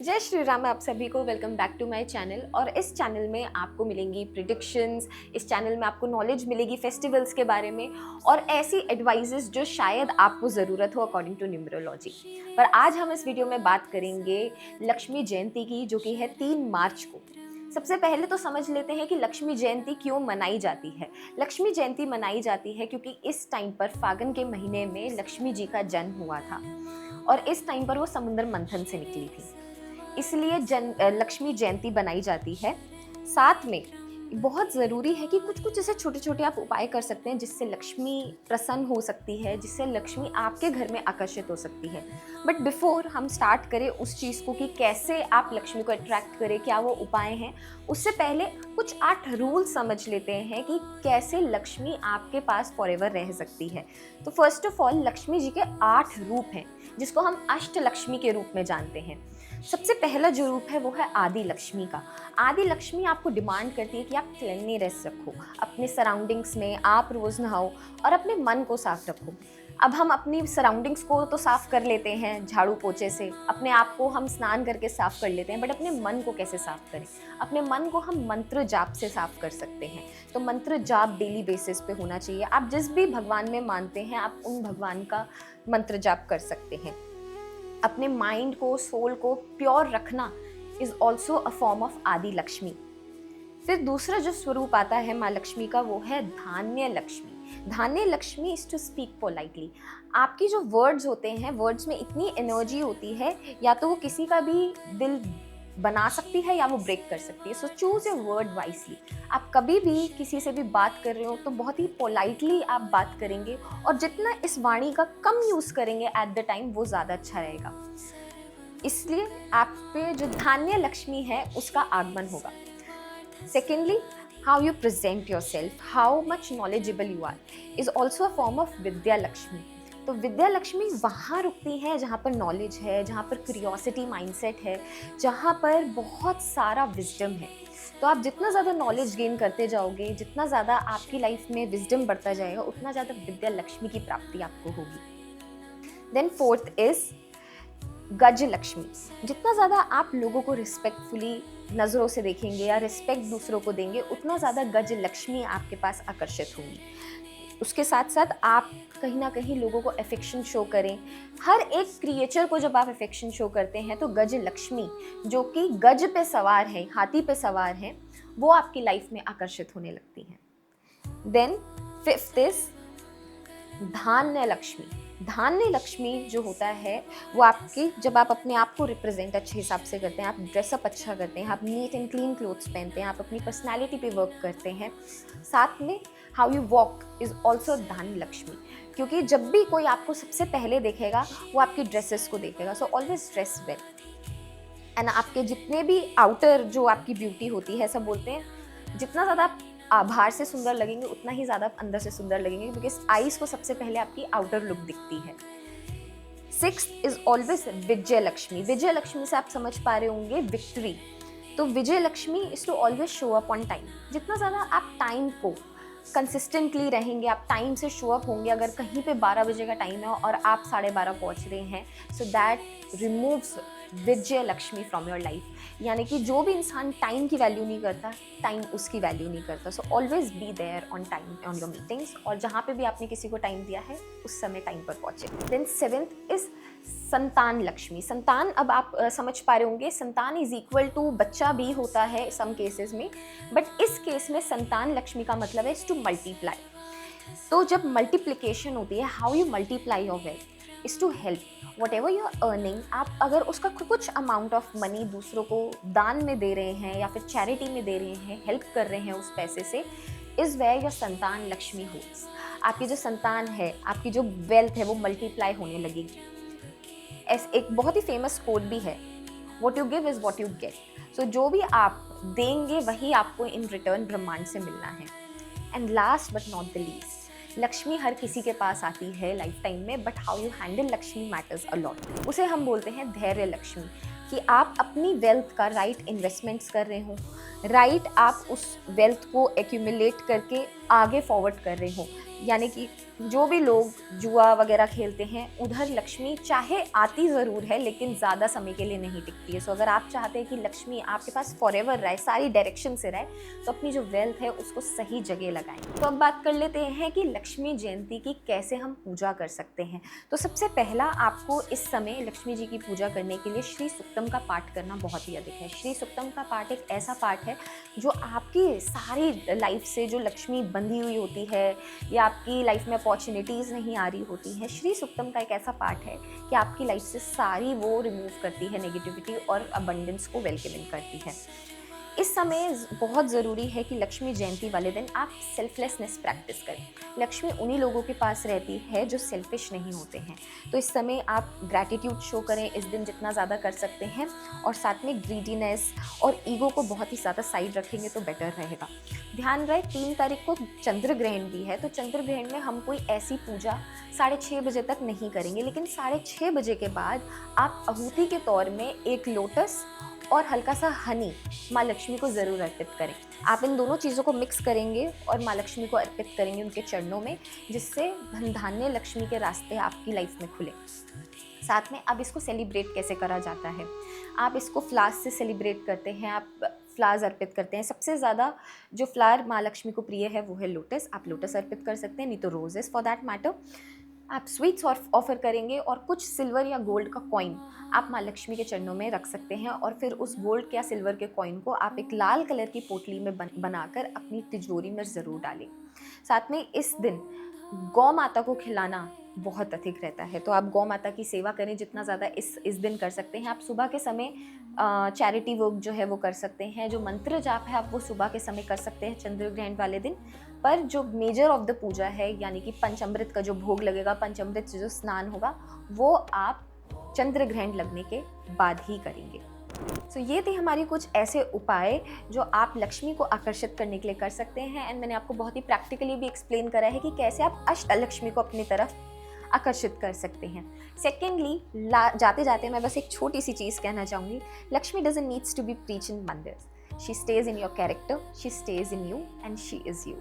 जय श्री राम। आप सभी को welcome back to my channel. और इस चैनल में आपको मिलेंगी प्रिडिक्शंस, इस चैनल में आपको नॉलेज मिलेगी फेस्टिवल्स के बारे में और ऐसी एडवाइजेस जो शायद आपको ज़रूरत हो अकॉर्डिंग टू न्यूमरोलॉजी। पर आज हम इस वीडियो में बात करेंगे लक्ष्मी जयंती की, जो कि है 3 मार्च को। सबसे पहले तो समझ लेते हैं कि लक्ष्मी जयंती क्यों मनाई जाती है। लक्ष्मी जयंती मनाई जाती है क्योंकि इस टाइम पर फागुन के महीने में लक्ष्मी जी का जन्म हुआ था और इस टाइम पर वो समुद्र मंथन से निकली थी, इसलिए लक्ष्मी जयंती बनाई जाती है। साथ में बहुत ज़रूरी है कि कुछ ऐसे छोटे छोटे आप उपाय कर सकते हैं जिससे लक्ष्मी प्रसन्न हो सकती है, जिससे लक्ष्मी आपके घर में आकर्षित हो सकती है। बट बिफोर हम स्टार्ट करें उस चीज़ को कि कैसे आप लक्ष्मी को अट्रैक्ट करें, क्या वो उपाय हैं, उससे पहले कुछ 8 रूल समझ लेते हैं कि कैसे लक्ष्मी आपके पास फॉरएवर रह सकती है। तो first of all, Lakshmi ji के 8 रूप हैं जिसको हम अष्ट लक्ष्मी के रूप में जानते हैं। सबसे पहला जो रूप है वो है आदि लक्ष्मी का। आदि लक्ष्मी आपको डिमांड करती है कि आप क्लीनलीनेस रखो, अपने सराउंडिंग्स में आप रोज़ नहाओ और अपने मन को साफ रखो। अब हम अपनी सराउंडिंग्स को तो साफ कर लेते हैं झाड़ू पोछे से, अपने आप को हम स्नान करके साफ कर लेते हैं, बट अपने मन को कैसे साफ करें? अपने मन को हम मंत्र जाप से साफ कर सकते हैं। तो मंत्र जाप डेली बेसिस पे होना चाहिए। आप जिस भी भगवान में मानते हैं आप उन भगवान का मंत्र जाप कर सकते हैं। अपने माइंड को, सोल को प्योर रखना is also a form of आदि लक्ष्मी। फिर दूसरा जो स्वरूप आता है माँ लक्ष्मी का वो है Dhanya Lakshmi. Dhanya Lakshmi is to speak politely. आपकी जो वर्ड्स होते हैं, वर्ड्स में इतनी एनर्जी होती है, या तो वो किसी का भी दिल बना सकती है या वो ब्रेक कर सकती है। So choose your word wisely. आप कभी भी किसी से भी बात कर रहे हो तो बहुत ही पोलाइटली आप बात करेंगे और जितना इस वाणी का कम यूज करेंगे एट द टाइम वो ज़्यादा अच्छा रहेगा। इसलिए आप पे जो धान्य लक्ष्मी है उसका आगमन होगा। Secondly, how you present yourself, how much knowledgeable you are is also a form of Vidya Lakshmi. तो विद्या लक्ष्मी वहाँ रुकती है जहाँ पर नॉलेज है, जहाँ पर क्यूरियोसिटी माइंडसेट है, जहाँ पर बहुत सारा विजडम है। तो आप जितना ज़्यादा नॉलेज गेन करते जाओगे, जितना ज़्यादा आपकी लाइफ में विजडम बढ़ता जाएगा, उतना ज़्यादा विद्या लक्ष्मी की प्राप्ति आपको होगी। देन फोर्थ इज गज लक्ष्मी। जितना ज़्यादा आप लोगों को रिस्पेक्टफुली नज़रों से देखेंगे या रिस्पेक्ट दूसरों को देंगे, उतना ज़्यादा गज लक्ष्मी आपके पास आकर्षित होंगी। उसके साथ साथ आप कहीं ना कहीं लोगों को अफेक्शन शो करें। हर एक क्रिएचर को जब आप अफेक्शन शो करते हैं तो गज लक्ष्मी, जो कि गज पे सवार है, हाथी पे सवार है, वो आपकी लाइफ में आकर्षित होने लगती हैं। देन फिफ्थ इज धान्य लक्ष्मी। धान्य लक्ष्मी जो होता है वो आपकी, जब आप अपने आप को रिप्रेजेंट अच्छे हिसाब से करते हैं, आप ड्रेसअप अच्छा करते हैं, आप नीट एंड क्लीन क्लोथ्स पहनते हैं, आप अपनी पर्सनैलिटी पे वर्क करते हैं, साथ में how you walk is also धान्य लक्ष्मी। क्योंकि जब भी कोई आपको सबसे पहले देखेगा वो आपकी ड्रेसेस को देखेगा। So always dress well. And आपके जितने भी आउटर जो आपकी ब्यूटी होती है, सब बोलते हैं जितना ज़्यादा आप बाहर से सुंदर लगेंगे उतना ही ज़्यादा आप अंदर से सुंदर लगेंगे, क्योंकि आईज को सबसे पहले आपकी आउटर लुक दिखती है। Sixth is always Vijay Lakshmi. Vijay Lakshmi से आप समझ पा रहे होंगे विक्ट्री। तो Vijay Lakshmi is to always show up on time. जितना ज़्यादा आप टाइम को कंसिस्टेंटली रहेंगे, आप टाइम से शो अप होंगे। अगर कहीं पे 12 बजे का टाइम है और आप 12:30 पहुंच रहे हैं, so that removes Vijay Lakshmi from your life. यानी कि जो भी इंसान टाइम की वैल्यू नहीं करता, टाइम उसकी वैल्यू नहीं करता। So always be there on time on your meetings, और जहाँ पे भी आपने किसी को टाइम दिया है उस समय टाइम पर पहुंचे। देन सेवेंथ इज संतान लक्ष्मी। संतान, अब आप समझ पा रहे होंगे, संतान इज इक्वल टू बच्चा भी होता है सम केसेस में, बट इस केस में संतान लक्ष्मी का मतलब है टू मल्टीप्लाई। तो जब मल्टीप्लिकेशन होती है, how you multiply your wealth is to help whatever you are earning. आप अगर उसका कुछ अमाउंट ऑफ मनी दूसरों को दान में दे रहे हैं या फिर चैरिटी में दे रहे हैं, हेल्प कर रहे हैं उस पैसे से, इज वेयर योर संतान लक्ष्मी होल्ड्स। आपकी जो संतान है, आपकी जो वेल्थ है, वो मल्टीप्लाई होने लगेगी। एक बहुत ही फेमस कोट भी है, what you give is what you get. So जो भी आप देंगे वही आपको इन रिटर्न ब्रह्मांड से मिलना है। And last but not the least, Lakshmi हर किसी के पास आती है लाइफ टाइम में, but how you handle Lakshmi matters a lot. उसे हम बोलते हैं धैर्य लक्ष्मी, कि आप अपनी वेल्थ का राइट इन्वेस्टमेंट्स कर रहे हो, राइट आप उस वेल्थ को एक्यूमुलेट करके आगे फॉरवर्ड कर रहे हो। यानी कि जो भी लोग जुआ वगैरह खेलते हैं उधर लक्ष्मी चाहे आती ज़रूर है लेकिन ज़्यादा समय के लिए नहीं टिकती है। सो अगर आप चाहते हैं कि लक्ष्मी आपके पास फॉरएवर रहे, सारी डायरेक्शन से रहे, तो अपनी जो वेल्थ है उसको सही जगह लगाएं। तो अब बात कर लेते हैं कि लक्ष्मी जयंती की कैसे हम पूजा कर सकते हैं। तो सबसे पहला आपको इस समय लक्ष्मी जी की पूजा करने के लिए श्री सूक्तम का पाठ करना बहुत ही अधिक है। श्री सूक्तम का पाठ एक ऐसा पाठ है जो आपकी सारी लाइफ से जो लक्ष्मी बंधी हुई होती है या आपकी लाइफ में अपॉर्चुनिटीज़ नहीं आ रही होती हैं, श्री सूक्तम का एक ऐसा पार्ट है कि आपकी लाइफ से सारी वो रिमूव करती है नेगेटिविटी और अबंडेंस को वेलकमिंग करती है। इस समय बहुत ज़रूरी है कि लक्ष्मी जयंती वाले दिन आप सेल्फलेसनेस प्रैक्टिस करें। लक्ष्मी उन्हीं लोगों के पास रहती है जो सेल्फिश नहीं होते हैं। तो इस समय आप ग्रैटिट्यूड शो करें इस दिन जितना ज़्यादा कर सकते हैं, और साथ में ग्रीडीनेस और ईगो को बहुत ही ज़्यादा साइड रखेंगे तो बेटर रहेगा। ध्यान रहे 3 तारीख को चंद्र ग्रहण भी है, तो चंद्र ग्रहण में हम कोई ऐसी पूजा 6:30 बजे तक नहीं करेंगे, लेकिन 6:30 बजे के बाद आप आहुति के तौर में एक लोटस और हल्का सा हनी माँ लक्ष्मी को ज़रूर अर्पित करें। आप इन दोनों चीज़ों को मिक्स करेंगे और माँ लक्ष्मी को अर्पित करेंगे उनके चरणों में, जिससे धन धान्य लक्ष्मी के रास्ते आपकी लाइफ में खुले। साथ में अब इसको सेलिब्रेट कैसे करा जाता है, आप इसको फ्लावर्स से सेलिब्रेट करते हैं, आप फ्लावर्स अर्पित करते हैं। सबसे ज़्यादा जो फ्लावर माँ लक्ष्मी को प्रिय है वो है लोटस। आप लोटस अर्पित कर सकते हैं, नहीं तो रोजेस फॉर दैट मैटर। आप स्वीट्स ऑफर करेंगे और कुछ सिल्वर या गोल्ड का कॉइन आप माँ लक्ष्मी के चरणों में रख सकते हैं, और फिर उस गोल्ड या सिल्वर के कॉइन को आप एक लाल कलर की पोटली में बनाकर अपनी तिजोरी में ज़रूर डालें। साथ में इस दिन गौ माता को खिलाना बहुत अधिक रहता है, तो आप गौ माता की सेवा करें जितना ज़्यादा इस दिन कर सकते हैं। आप सुबह के समय चैरिटी वर्क जो है वो कर सकते हैं, जो मंत्र जाप है आप वो सुबह के समय कर सकते हैं चंद्र ग्रहण वाले दिन। पर जो मेजर ऑफ द पूजा है यानी कि पंचामृत का जो भोग लगेगा, पंचामृत से जो स्नान होगा, वो आप चंद्र ग्रहण लगने के बाद ही करेंगे। सो ये थे हमारी कुछ ऐसे उपाय जो आप लक्ष्मी को आकर्षित करने के लिए कर सकते हैं। एंड मैंने आपको बहुत ही प्रैक्टिकली भी एक्सप्लेन करा है कि कैसे आप अष्टलक्ष्मी को अपनी तरफ आकर्षित कर सकते हैं। सेकेंडली, जाते जाते मैं बस एक छोटी सी चीज़ कहना चाहूँगी, Lakshmi doesn't needs to be preach in mandir. She stays in your character, she stays in you, and she is you.